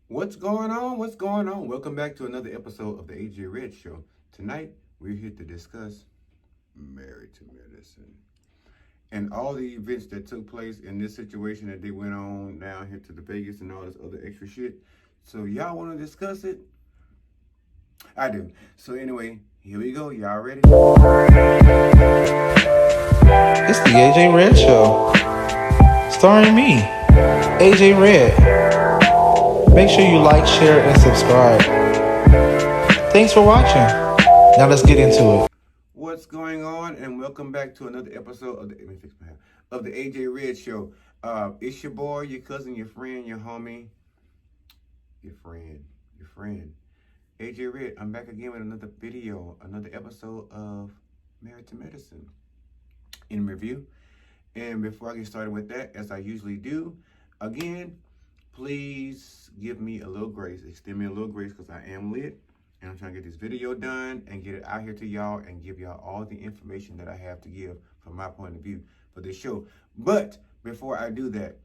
What's going on? What's going on? Welcome back to another episode of the AJ Red Show. Tonight, we're here to discuss Married to Medicine and all the events that took place in this situation that they went on down here to the Vegas and all this other extra shit. So, y'all want to discuss it? I do. So, anyway, here we go. Y'all ready? It's the AJ Red Show, starring me, AJ Red. Make sure you like, share, and subscribe. Thanks for watching. Now let's get into it. What's going on? And welcome back to another episode of the let me fix my hair, of the AJ Red Show. It's your boy, your cousin, your friend, your homie, your friend, AJ Red. I'm back again with another video, another episode of Married to Medicine in review. And before I get started with that, as I usually do, again, please give me a little grace, extend me a little grace, because I am lit. And I'm trying to get this video done and get it out here to y'all and give y'all all the information that I have to give from my point of view for this show. But before I do that,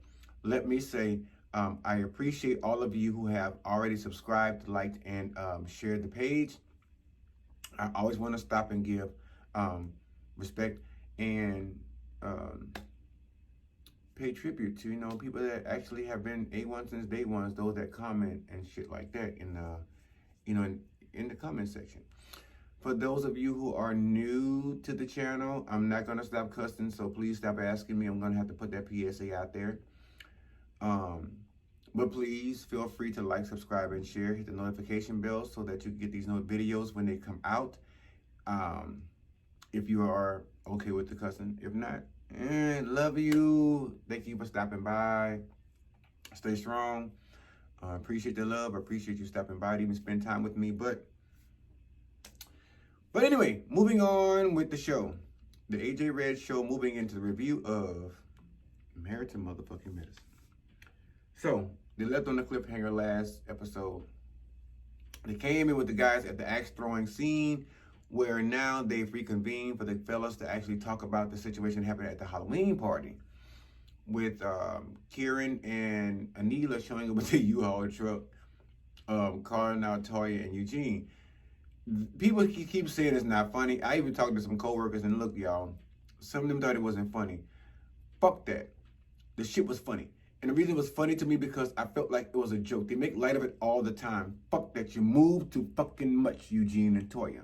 let me say I appreciate all of you who have already subscribed, liked, and shared the page. I always want to stop and give respect and pay tribute to, people that actually have been A1 since day one, those that comment and shit like that in the, in the comment section. For those of you who are new to the channel, I'm not going to stop cussing, so please stop asking me. I'm going to have to put that PSA out there. But please feel free to like, subscribe, and share. Hit the notification bell so that you get these videos when they come out. If you are okay with the cussing. If not, love you. Thank you for stopping by. Stay strong. Appreciate the love. Appreciate you stopping by to even spend time with me. But anyway, moving on with the show. The AJ Red Show, moving into the review of Married to Motherfucking Medicine. So, they left on the cliffhanger last episode. They came in with the guys at the axe throwing scene, where now they've reconvened for the fellas to actually talk about the situation happening at the Halloween party, with Kieran and Anila showing up with the U-Haul truck, calling out Toya and Eugene. People keep saying it's not funny. I even talked to some coworkers, and look, y'all, some of them thought it wasn't funny. Fuck that. The shit was funny. And the reason it was funny to me because I felt like it was a joke. They make light of it all the time. Fuck that. You move too fucking much, Eugene and Toya.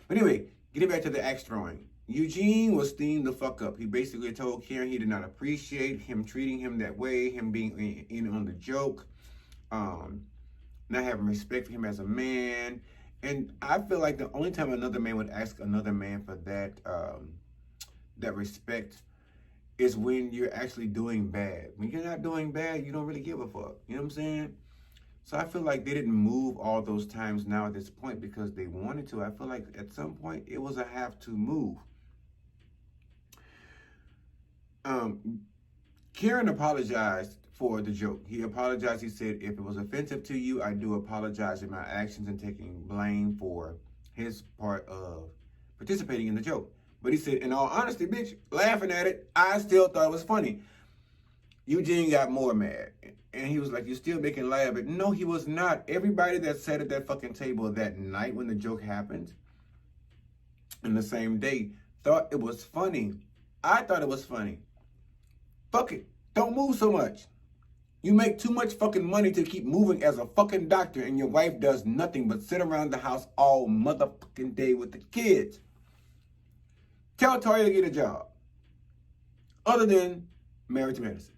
But anyway, getting back to the axe throwing. Eugene was steamed the fuck up. He basically told Karen he did not appreciate him treating him that way, him being in on the joke, not having respect for him as a man. And I feel like the only time another man would ask another man for that respect is when you're actually doing bad. When you're not doing bad, you don't really give a fuck. You know what I'm saying? So I feel like they didn't move all those times now at this point because they wanted to. I feel like at some point it was a have to move. Kieran apologized for the joke. He apologized. He said, if it was offensive to you, I do apologize in my actions and taking blame for his part of participating in the joke. But he said, in all honesty, bitch, laughing at it, I still thought it was funny. Eugene got more mad. And he was like, you're still making light of it. No, he was not. Everybody that sat at that fucking table that night when the joke happened, in the same day, thought it was funny. I thought it was funny. Fuck it. Don't move so much. You make too much fucking money to keep moving as a fucking doctor, and your wife does nothing but sit around the house all motherfucking day with the kids. Tell Toya to get a job. Other than Married to Medicine.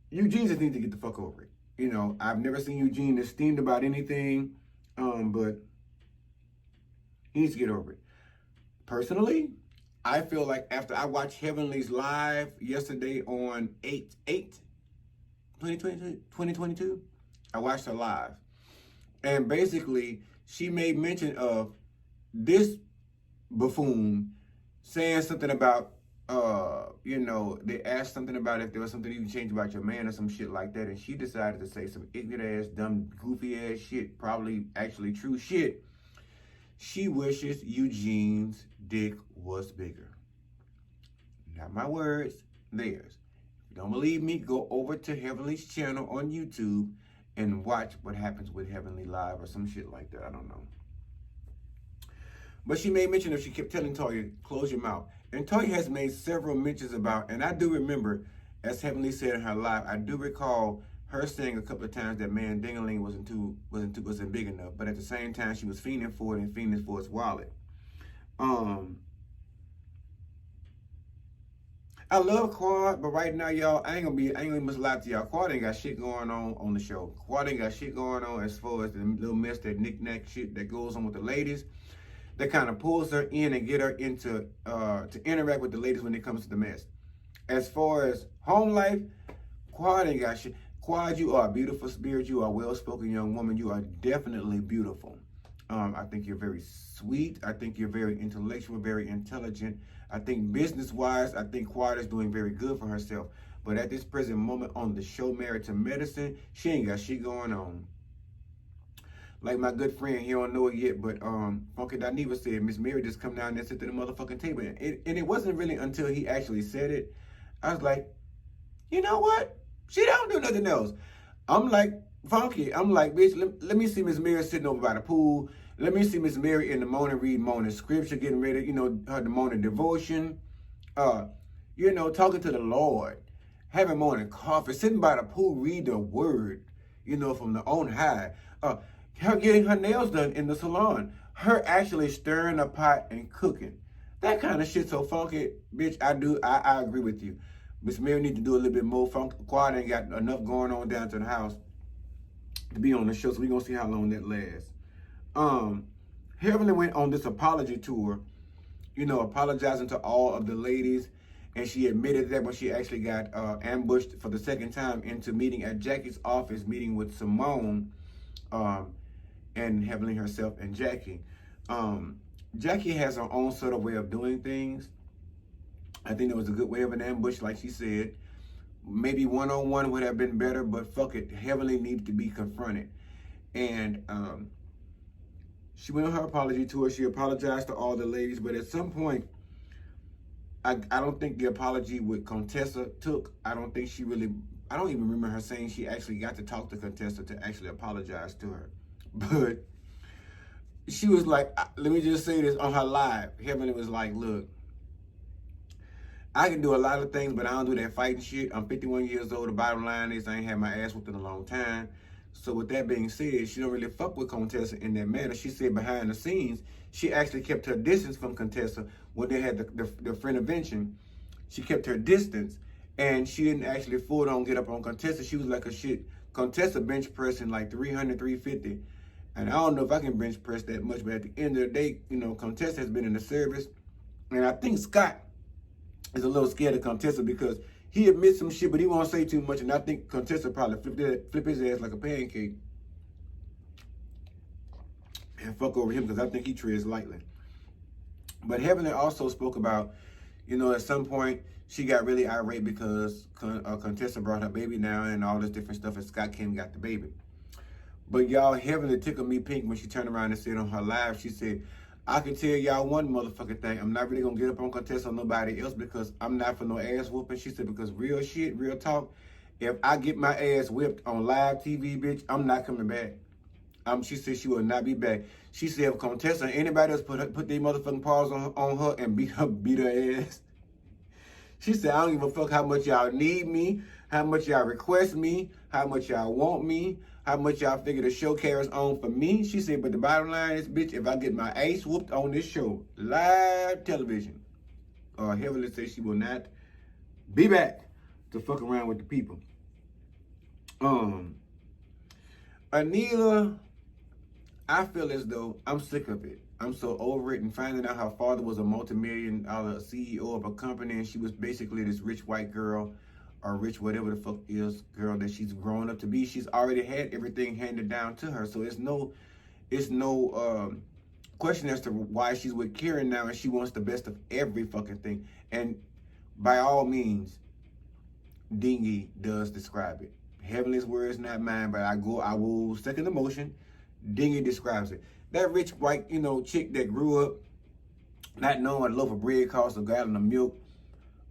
Eugene just needs to get the fuck over it. I've never seen Eugene esteemed about anything, but he needs to get over it. Personally, I feel like after I watched Heavenly's live yesterday on 8/8/2022, I watched her live. And basically, she made mention of this buffoon saying something about, they asked something about if there was something you can change about your man or some shit like that. And she decided to say some ignorant ass, dumb, goofy ass shit, probably actually true shit. She wishes Eugene's dick was bigger. Not my words, theirs. Don't believe me? Go over to Heavenly's channel on YouTube and watch what happens with Heavenly Live or some shit like that. I don't know. But she made mention of, she kept telling Toya, close your mouth. And Toya has made several mentions about, and I do remember, as Heavenly said in her live, I do recall her saying a couple of times that man Dingaling wasn't big enough. But at the same time, she was fiending for it and fiending for his wallet. I love Quad, but right now, y'all, I ain't gonna much lie to y'all. Quad ain't got shit going on the show. Quad ain't got shit going on as far as the little mess, that knick-knack shit that goes on with the ladies. That kind of pulls her in and get her into to interact with the ladies when it comes to the mess. As far as home life, Quad ain't got shit. Quad, you are a beautiful spirit. You are a well-spoken young woman. You are definitely beautiful. I think you're very sweet. I think you're very intellectual, very intelligent. I think business-wise, I think Quad is doing very good for herself. But at this present moment on the show Married to Medicine, she ain't got shit going on. Like my good friend, he don't know it yet, but Funky Daniva said, Miss Mary just come down there and sit at the motherfucking table. And it wasn't really until he actually said it, I was like, you know what? She don't do nothing else. I'm like, Funky, I'm like, bitch, let me see Miss Mary sitting over by the pool. Let me see Miss Mary in the morning reading morning scripture, getting ready, you know, her the morning devotion, you know, talking to the Lord, having morning coffee, sitting by the pool, read the word, you know, from the on high. Her getting her nails done in the salon, her actually stirring a pot and cooking. That kind of shit so funky, bitch, I agree with you. Miss Mary need to do a little bit more. Quad ain't got enough going on down to the house to be on the show, so we gonna see how long that lasts. Heavenly went on this apology tour, you know, apologizing to all of the ladies, and she admitted that when she actually got ambushed for the second time into meeting at Jackie's office, meeting with Simone, and Heavenly herself and Jackie. Jackie has her own sort of way of doing things. I think it was a good way of an ambush, like she said. Maybe one-on-one would have been better, but fuck it, Heavenly needed to be confronted. And she went on her apology tour. She apologized to all the ladies, but at some point, I don't think the apology with Contessa took. I don't even remember her saying she actually got to talk to Contessa to actually apologize to her. But she was like, let me just say this on her live. Heavenly was like, look, I can do a lot of things, but I don't do that fighting shit. I'm 51 years old. The bottom line is I ain't had my ass whooped in a long time. So with that being said, she don't really fuck with Contessa in that manner. She said behind the scenes, she actually kept her distance from Contessa when they had the friend invention. She kept her distance, and she didn't actually full on get up on Contessa. She was like a shit. Contessa bench pressing like 300, 350. And I don't know if I can bench press that much, but at the end of the day, you know, Contessa has been in the service. And I think Scott is a little scared of Contessa because he admits some shit, but he won't say too much. And I think Contessa probably flip his ass like a pancake and fuck over him because I think he treads lightly. But Heavenly also spoke about, you know, at some point she got really irate because Contessa brought her baby down and all this different stuff, and Scott came and got the baby. But y'all, Heavenly tickled me pink when she turned around and said on her live, she said, I can tell y'all one motherfucking thing. I'm not really going to get up on Contessa or nobody else because I'm not for no ass whooping. She said, because real shit, real talk, if I get my ass whipped on live TV, bitch, I'm not coming back. She said she will not be back. She said if Contessa or anybody else put their motherfucking paws on her and beat her ass, she said, I don't give a fuck how much y'all need me, how much y'all request me, how much y'all want me, how much y'all figure the show carries on for me. She said, but the bottom line is, bitch, if I get my ass whooped on this show, live television, Heavenly says she will not be back to fuck around with the people. Anila, I feel as though I'm sick of it. I'm so over it, and finding out her father was a multi-million-dollar CEO of a company, and she was basically this rich white girl, or rich whatever the fuck is girl that she's grown up to be. She's already had everything handed down to her, so it's no question as to why she's with Kieran now, and she wants the best of every fucking thing. And by all means, Dingy does describe it. Heavenly's words, not mine, but I will second the motion. Dingy describes it. That rich white, you know, chick that grew up not knowing what a loaf of bread costs, a gallon of milk,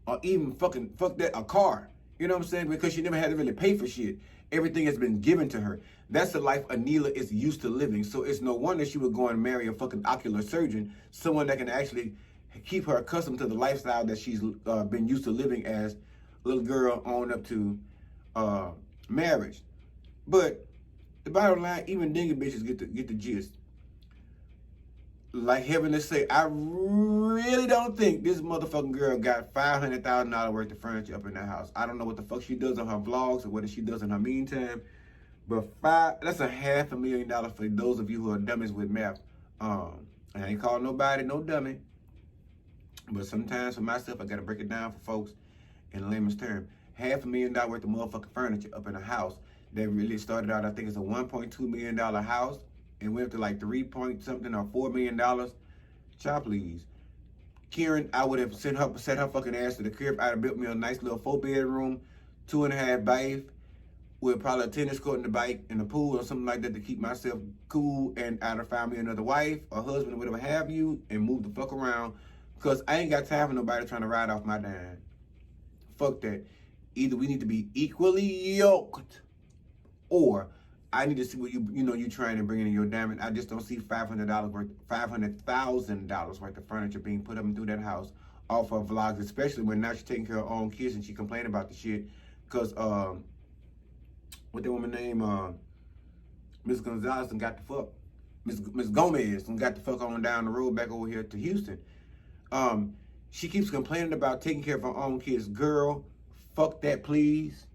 or even fuck that, a car. You know what I'm saying? Because she never had to really pay for shit. Everything has been given to her. That's the life Anila is used to living. So it's no wonder she would go and marry a fucking ocular surgeon, someone that can actually keep her accustomed to the lifestyle that she's been used to living as a little girl on up to marriage. But the bottom line, even dingy bitches get the gist. Like heaven to say, I really don't think this motherfucking girl got $500,000 worth of furniture up in that house. I don't know what the fuck she does on her vlogs or what she does in her meantime, but that's $500,000 for those of you who are dummies with math. I ain't call nobody no dummy, but sometimes for myself, I gotta break it down for folks in layman's term. $500,000 worth of motherfucking furniture up in a house that really started out, I think it's a $1.2 million house. And went up to like 3 point something or $4 million. Child, please. Karen, I would have set her fucking ass to the curb. I'd have built me a nice little 4-bedroom, 2.5 bath, with probably a tennis court in the back and a pool or something like that to keep myself cool, and I'd have found me another wife or husband or whatever have you and move the fuck around. Because I ain't got time for nobody trying to ride off my dime. Fuck that. Either we need to be equally yoked, or I need to see what you trying to bring in your diamond. I just don't see $500,000 worth of furniture being put up and through that house off of vlogs, especially when now she's taking care of her own kids and she complained about the shit. Cause what that woman name, Miss Gonzalez and got the fuck. Miss Gomez and got the fuck on down the road back over here to Houston. She keeps complaining about taking care of her own kids. Girl, fuck that, please.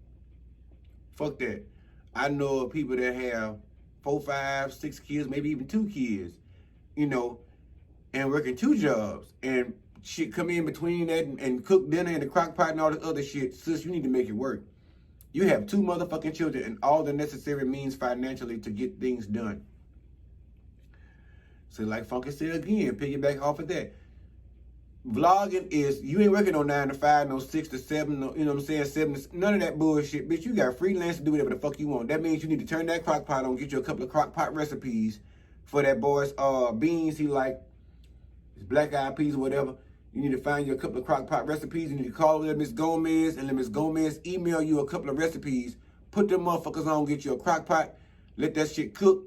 Fuck that. I know of people that have 4, 5, 6 kids, maybe even 2 kids, and working 2 jobs. And shit come in between that and cook dinner in the crock pot and all this other shit. Sis, you need to make it work. You have 2 motherfucking children and all the necessary means financially to get things done. So like Funky said again, piggyback off of that. Vlogging is, you ain't working no 9 to 5, no 6 to 7, no, you know what I'm saying, 7 to, none of that bullshit, bitch. You got freelance to do whatever the fuck you want. That means you need to turn that crock pot on, get you a couple of crock pot recipes for that boy's beans he like, his black eyed peas or whatever. You need to find you a couple of crock pot recipes. You need to call Miss Gomez and let Miss Gomez email you a couple of recipes. Put them motherfuckers on, get you a crock pot, let that shit cook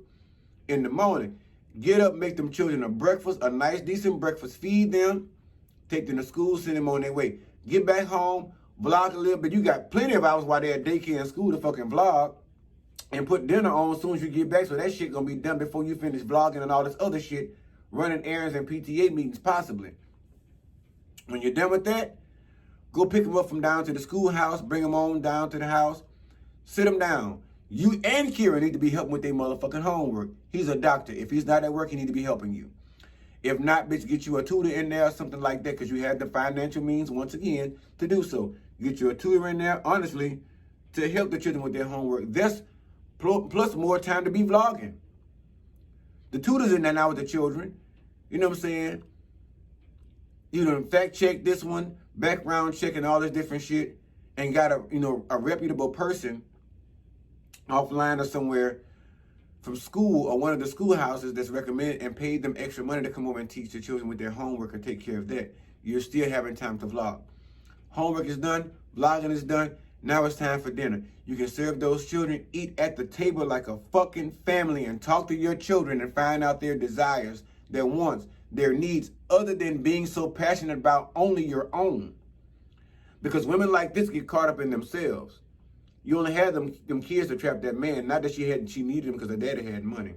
in the morning. Get up, make them children a breakfast, a nice, decent breakfast, feed them. Take them to school, send them on their way. Get back home, vlog a little bit. You got plenty of hours while they're at daycare and school to fucking vlog. And put dinner on as soon as you get back, so that shit gonna be done before you finish vlogging and all this other shit. Running errands and PTA meetings, possibly. When you're done with that, go pick them up from down to the schoolhouse, bring them on down to the house, sit them down. You and Kira need to be helping with their motherfucking homework. He's a doctor. If he's not at work, he need to be helping you. If not, bitch, get you a tutor in there or something like that, because you have the financial means, once again, to do so. Get you a tutor in there, honestly, to help the children with their homework. That's plus more time to be vlogging. The tutor's in there now with the children. You know what I'm saying? Fact check this one, background check and all this different shit, and got a reputable person offline or somewhere from school or one of the schoolhouses that's recommended and paid them extra money to come over and teach the children with their homework or take care of that. You're still having time to vlog. Homework is done, vlogging is done, now it's time for dinner. You can serve those children, eat at the table like a fucking family and talk to your children and find out their desires, their wants, their needs, other than being so passionate about only your own. Because women like this get caught up in themselves. You only had them kids to trap that man. Not that she needed him because her daddy had money.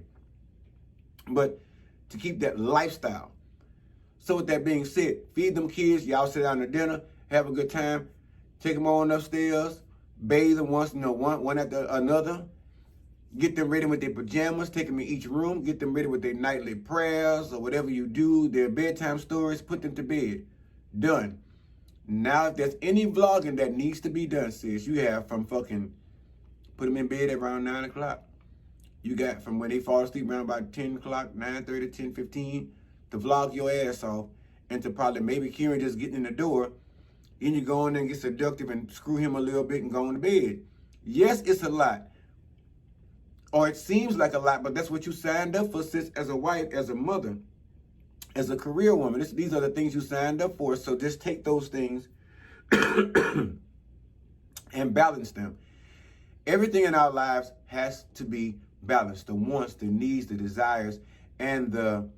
But to keep that lifestyle. So with that being said, feed them kids. Y'all sit down to dinner. Have a good time. Take them on upstairs. Bathe them once, one after another. Get them ready with their pajamas. Take them in each room. Get them ready with their nightly prayers or whatever you do. Their bedtime stories. Put them to bed. Done. Now, if there's any vlogging that needs to be done, sis, you have from fucking put them in bed at around 9 o'clock. You got from when they fall asleep around about 10 o'clock, 9:30, 10:15, to vlog your ass off, and to probably maybe Kieran just getting in the door. Then you go in there and get seductive and screw him a little bit and go to bed. Yes, it's a lot. Or it seems like a lot, but that's what you signed up for, sis, as a wife, as a mother. As a career woman, these are the things you signed up for. So just take those things and and balance them. Everything in our lives has to be balanced. The wants, the needs, the desires, and the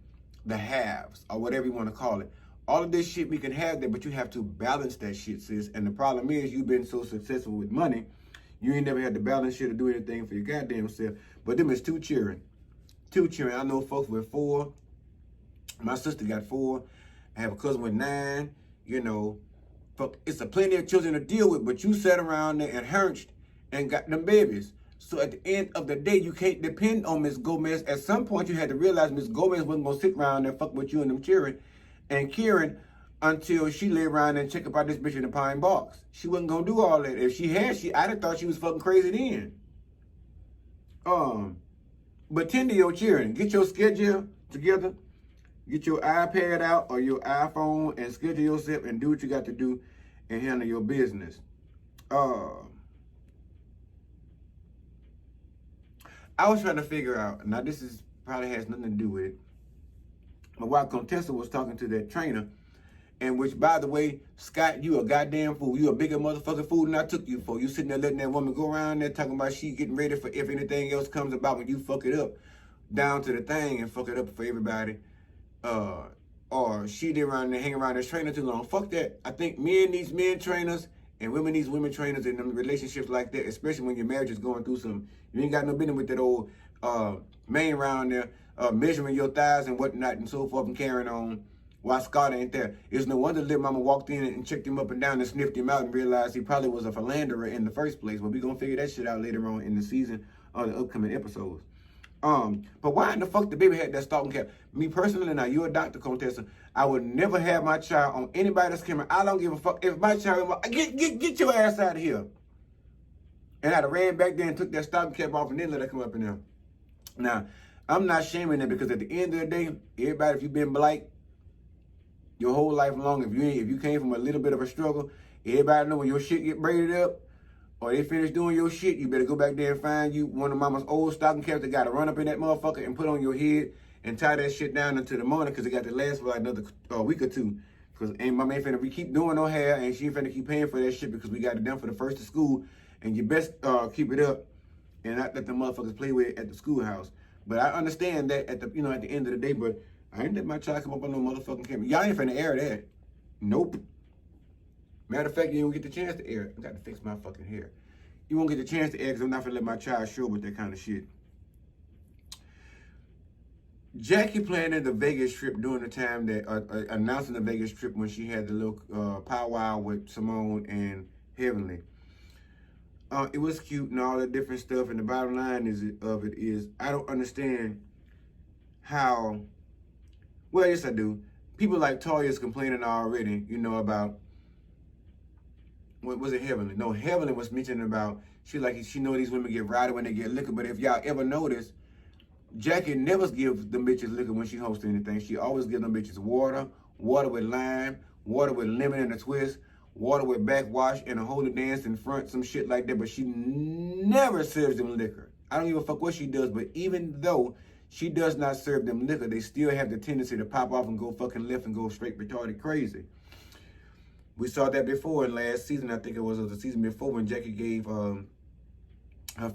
haves, or whatever you want to call it. All of this shit, we can have that, but you have to balance that shit, sis. And the problem is, you've been so successful with money, you ain't never had to balance shit or do anything for your goddamn self. But them is two children. Two children. I know folks with 4. My sister got 4. I have a cousin with 9. You know, fuck, it's a plenty of children to deal with, but you sat around there and hunched and got them babies. So at the end of the day, you can't depend on Miss Gomez. At some point, you had to realize Miss Gomez wasn't going to sit around there fuck with you and them children and Karen until she lay around and check about this bitch in the pine box. She wasn't going to do all that. If she had, I'd have thought she was fucking crazy then. But tend to your children. Get your schedule together. Get your iPad out or your iPhone and schedule yourself and do what you got to do and handle your business. I was trying to figure out, now this is probably has nothing to do with it, but while Contessa was talking to that trainer, and which, by the way, Scott, you a goddamn fool. You a bigger motherfucking fool than I took you for. You sitting there letting that woman go around there talking about she getting ready for if anything else comes about when you fuck it up, down to the thing and fuck it up for everybody. Or she did around there hang around this trainer too long. Fuck that. I think men needs men trainers and women needs women trainers in them relationships like that, especially when your marriage is going through some. You ain't got no business with that old man around there measuring your thighs and whatnot and so forth and carrying on while Scott ain't there. It's no wonder little mama walked in and checked him up and down and sniffed him out and realized he probably was a philanderer in the first place. But we gonna figure that shit out later on in the season or the upcoming episodes. But why in the fuck the baby had that stalking cap? Me personally, now you a doctor, Contessa, I would never have my child on anybody's camera. I don't give a fuck if my child, get your ass out of here. And I'd have ran back there and took that stocking cap off and then let her come up in there. Now, I'm not shaming them because at the end of the day, everybody, if you've been black your whole life long, if you came from a little bit of a struggle, everybody know when your shit get braided up or they finish doing your shit, you better go back there and find you one of mama's old stocking caps that got to run up in that motherfucker and put on your head and tie that shit down until the morning because it got to last for like another week or two. Because ain't my man finna keep doing no hair and she ain't finna keep paying for that shit because we got it done for the first of school. And you best keep it up and not let the motherfuckers play with it at the schoolhouse. But I understand that at the end of the day, but I ain't let my child come up on no motherfucking camera. Y'all ain't finna air that. Nope. Matter of fact, you don't get the chance to air it. I got to fix my fucking hair. You won't get the chance to air because I'm not finna let my child show with that kind of shit. Jackie planning the Vegas trip during the time that, announcing the Vegas trip when she had the little powwow with Simone and Heavenly. It was cute and all that different stuff, and the bottom line of it is I don't understand how. Well, yes, I do. People like Toya's complaining already, about what was it, Heavenly? No, Heavenly was mentioning about she know these women get rowdy when they get liquor, but if y'all ever notice, Jackie never gives them bitches liquor when she hosts anything. She always gives them bitches water with lime, water with lemon and a twist, water with backwash and a holy dance in front, some shit like that, but she never serves them liquor. I don't give a fuck what she does, but even though she does not serve them liquor, they still have the tendency to pop off and go fucking left and go straight retarded crazy. We saw that before in last season. I think it was the season before when Jackie gave her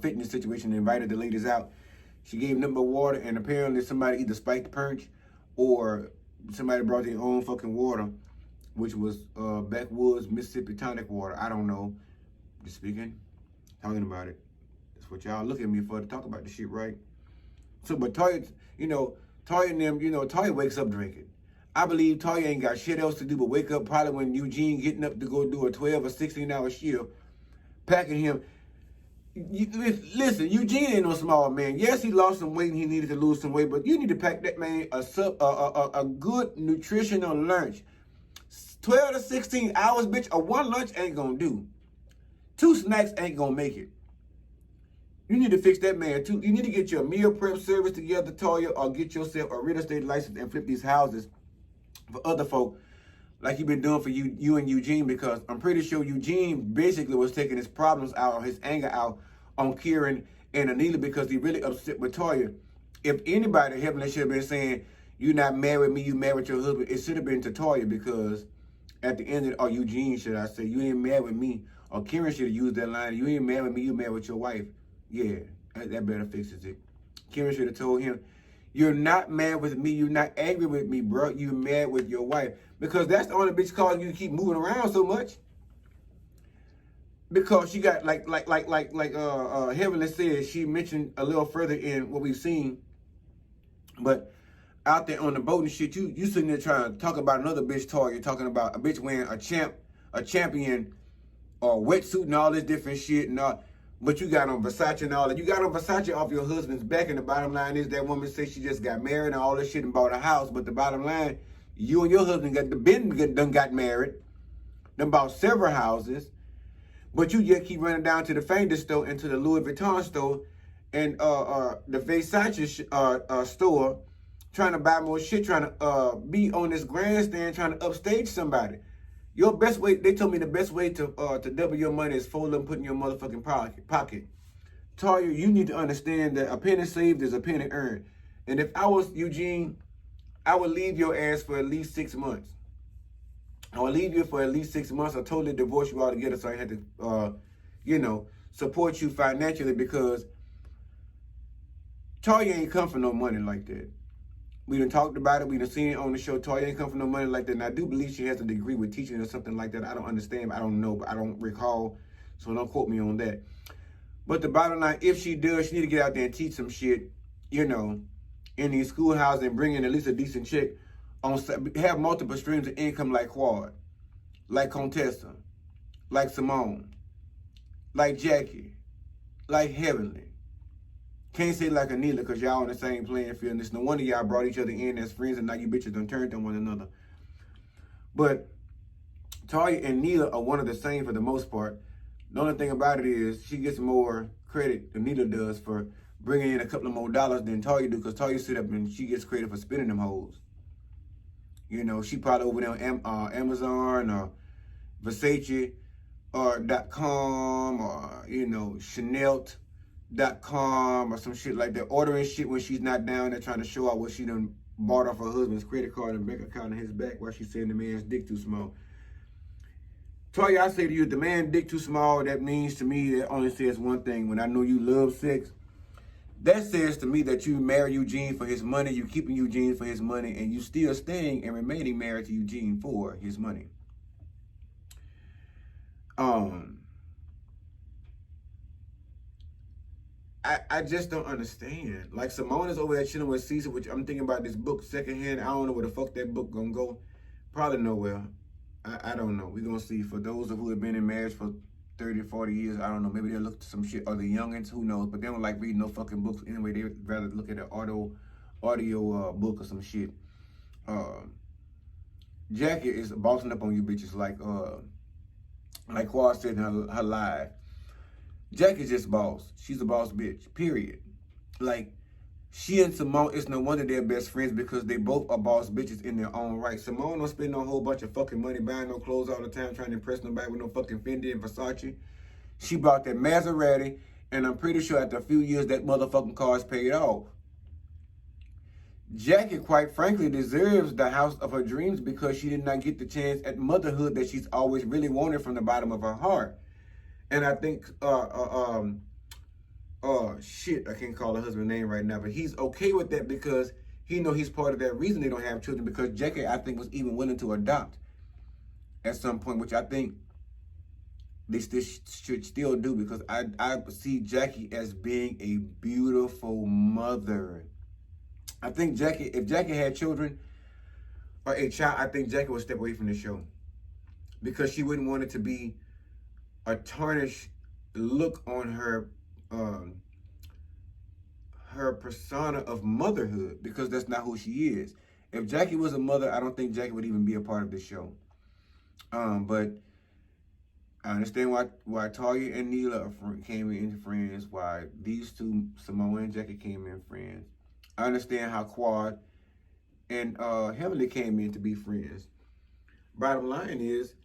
fitness situation and invited the ladies out. She gave them water, and apparently somebody either spiked the punch or somebody brought their own fucking water, which was backwoods Mississippi tonic water. I don't know. Just speaking, talking about it. That's what y'all look at me for, to talk about the shit, right? So, but Toya, Toya and them, Toya wakes up drinking. I believe Toya ain't got shit else to do but wake up probably when Eugene getting up to go do a 12 or 16-hour shift, packing him. Listen, Eugene ain't no small man. Yes, he lost some weight and he needed to lose some weight, but you need to pack that man a good nutritional lunch. 12 to 16 hours, bitch, or one lunch ain't gonna do. 2 snacks ain't gonna make it. You need to fix that man too. You need to get your meal prep service together, Toya, or get yourself a real estate license and flip these houses for other folk like you've been doing for you and Eugene, because I'm pretty sure Eugene basically was taking his problems out, or his anger out on Kieran and Anila because he really upset with Toya. If anybody, Heavenly should have been saying, "You're not married with me, you married your husband," it should have been to Toya, because at the end of, or Eugene, should I say, you ain't married with me. Or Karen should have used that line, you ain't mad with me, you mad with your wife. Yeah, that better fixes it. Karen should have told him, you're not mad with me, you're not angry with me, bro. You're mad with your wife. Because that's the only bitch causing you to keep moving around so much. Because she got like Heavenly said, she mentioned a little further in what we've seen. But out there on the boat and shit, you sitting there trying to talk about another bitch toy. You're talking about a bitch wearing a champion or wetsuit and all this different shit and all. But you got on Versace and all that. You got on Versace off your husband's back, and the bottom line is that woman says she just got married and all this shit and bought a house. But the bottom line, you and your husband done got married, done bought several houses. But you just keep running down to the Fender store and to the Louis Vuitton store and the Versace store, trying to buy more shit, trying to be on this grandstand, trying to upstage somebody. Your best way, they told me the best way to double your money is fold up and put in your motherfucking pocket. Toya, you need to understand that a penny saved is a penny earned. And if I was Eugene, I would leave your ass for at least 6 months. I would leave you for at least 6 months. I totally divorce you altogether, so I had to, support you financially, because Toya ain't come for no money like that. We done talked about it. We done seen it on the show. Toya ain't come for no money like that. And I do believe she has a degree with teaching or something like that. I don't understand. I don't know, but I don't recall. So don't quote me on that. But the bottom line, if she does, she need to get out there and teach some shit, in these schoolhouses and bring in at least a decent check. Have multiple streams of income like Quad, like Contessa, like Simone, like Jackie, like Heavenly. Can't say like Anila, because y'all on the same playing field. And it's no wonder y'all brought each other in as friends, and now you bitches done turned on one another. But Toya and Neela are one of the same for the most part. The only thing about it is she gets more credit than Neela does for bringing in a couple of more dollars than Toya do, because Toya sit up and she gets credit for spending them hoes. She probably over there on Amazon or Versace or .com or, Chanel.com or some shit like that, ordering shit when she's not down there trying to show out what she done bought off her husband's credit card and bank account on his back while she's saying the man's dick too small. Toya, I say to you, the man dick too small, that means to me, that only says one thing. When I know you love sex, that says to me that you marry Eugene for his money, you keeping Eugene for his money, and you still staying and remaining married to Eugene for his money. I just don't understand. Like, Simone is over there chilling with Caesar, which I'm thinking about this book secondhand. I don't know where the fuck that book gonna go. Probably nowhere. I don't know. We're gonna see. For those of who have been in marriage for 30, 40 years, I don't know. Maybe they'll look at some shit. Or the youngins, who knows? But they don't like reading no fucking books anyway. They would rather look at an audio book or some shit. Jackie is bossing up on you bitches like Quad said in her live. Jackie's just boss. She's a boss bitch, period. Like, she and Simone, it's no wonder they're best friends, because they both are boss bitches in their own right. Simone don't spend no whole bunch of fucking money buying no clothes all the time, trying to impress nobody with no fucking Fendi and Versace. She bought that Maserati, and I'm pretty sure after a few years that motherfucking car's paid off. Jackie, quite frankly, deserves the house of her dreams, because she did not get the chance at motherhood that she's always really wanted from the bottom of her heart. And I think, shit, I can't call her husband's name right now, but he's okay with that, because he know he's part of that reason they don't have children, because Jackie, I think, was even willing to adopt at some point, which I think they should still do, because I see Jackie as being a beautiful mother. I think if Jackie had children or a child, I think Jackie would step away from the show, because she wouldn't want it to be a tarnished look on her persona of motherhood, because that's not who she is. If Jackie was a mother, I don't think Jackie would even be a part of this show. But I understand why Toya and Neela came in friends, why these two, Simone and Jackie, came in friends. I understand how Quad and Heavenly came in to be friends. Bottom line is,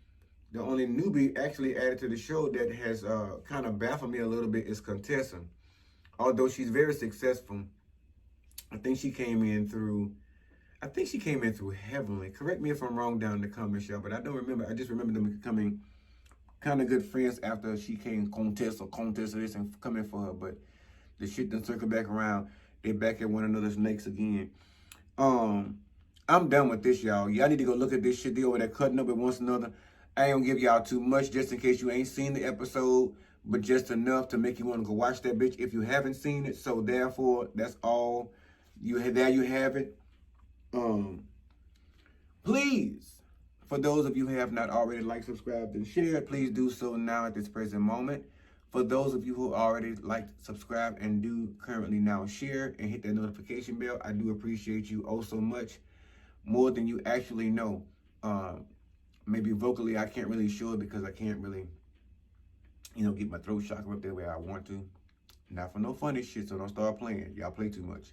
the only newbie actually added to the show that has kind of baffled me a little bit is Contessa. Although she's very successful, I think she came in through Heavenly. Correct me if I'm wrong down in the comments, y'all, but I don't remember. I just remember them coming kind of good friends after she came contest or this and coming for her, but the shit done circle back around. They back at one another's necks again. I'm done with this, y'all. Y'all need to go look at this shit. They over there cutting up at once another. I ain't gonna give y'all too much just in case you ain't seen the episode, but just enough to make you want to go watch that bitch if you haven't seen it. So therefore, that's all. There you have it. Please, for those of you who have not already liked, subscribed, and shared, please do so now at this present moment. For those of you who already liked, subscribed, and do currently now share and hit that notification bell, I do appreciate you oh so much, more than you actually know. Maybe vocally I can't really show it because I can't really, get my throat chakra up the way I want to. Not for no funny shit, so don't start playing. Y'all play too much.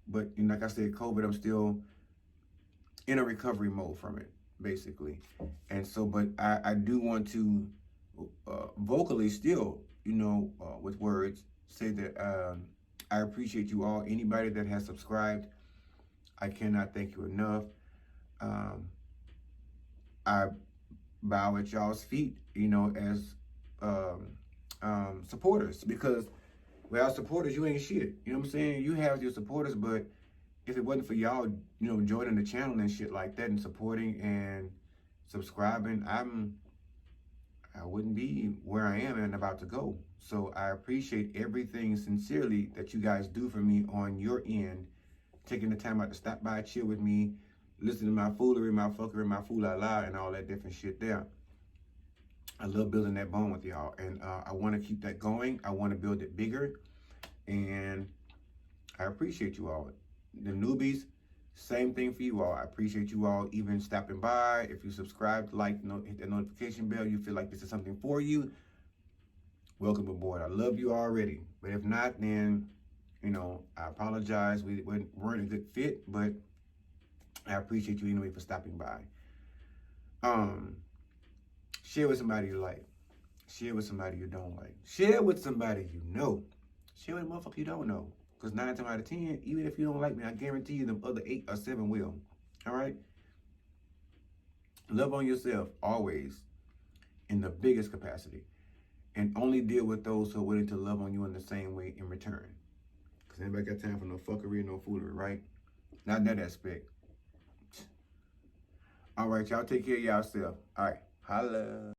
But like I said, COVID, I'm still in a recovery mode from it, basically. And so, but I do want to vocally still, with words, say that I appreciate you all. Anybody that has subscribed, I cannot thank you enough. I bow at y'all's feet, as supporters, because without supporters, you ain't shit. You know what I'm saying? You have your supporters, but if it wasn't for y'all, joining the channel and shit like that and supporting and subscribing, I wouldn't be where I am and about to go. So I appreciate everything sincerely that you guys do for me on your end, taking the time out to stop by, chill with me, listen to my foolery, my fuckery, my fool-la-la, and all that different shit there. I love building that bond with y'all, and I want to keep that going. I want to build it bigger, and I appreciate you all. The newbies, same thing for you all. I appreciate you all even stopping by. If you subscribe, like, hit that notification bell, you feel like this is something for you, welcome aboard. I love you already. But if not, then, I apologize. We weren't a good fit, but I appreciate you anyway for stopping by. Share with somebody you like. Share with somebody you don't like. Share with somebody you know. Share with a motherfucker you don't know. Because 9 times out of 10, even if you don't like me, I guarantee you them other 8 or 7 will. All right? Love on yourself always in the biggest capacity. And only deal with those who are willing to love on you in the same way in return. Because anybody got time for no fuckery, no foolery, right? Not in that aspect. All right, y'all take care of yourself. All right. Holla.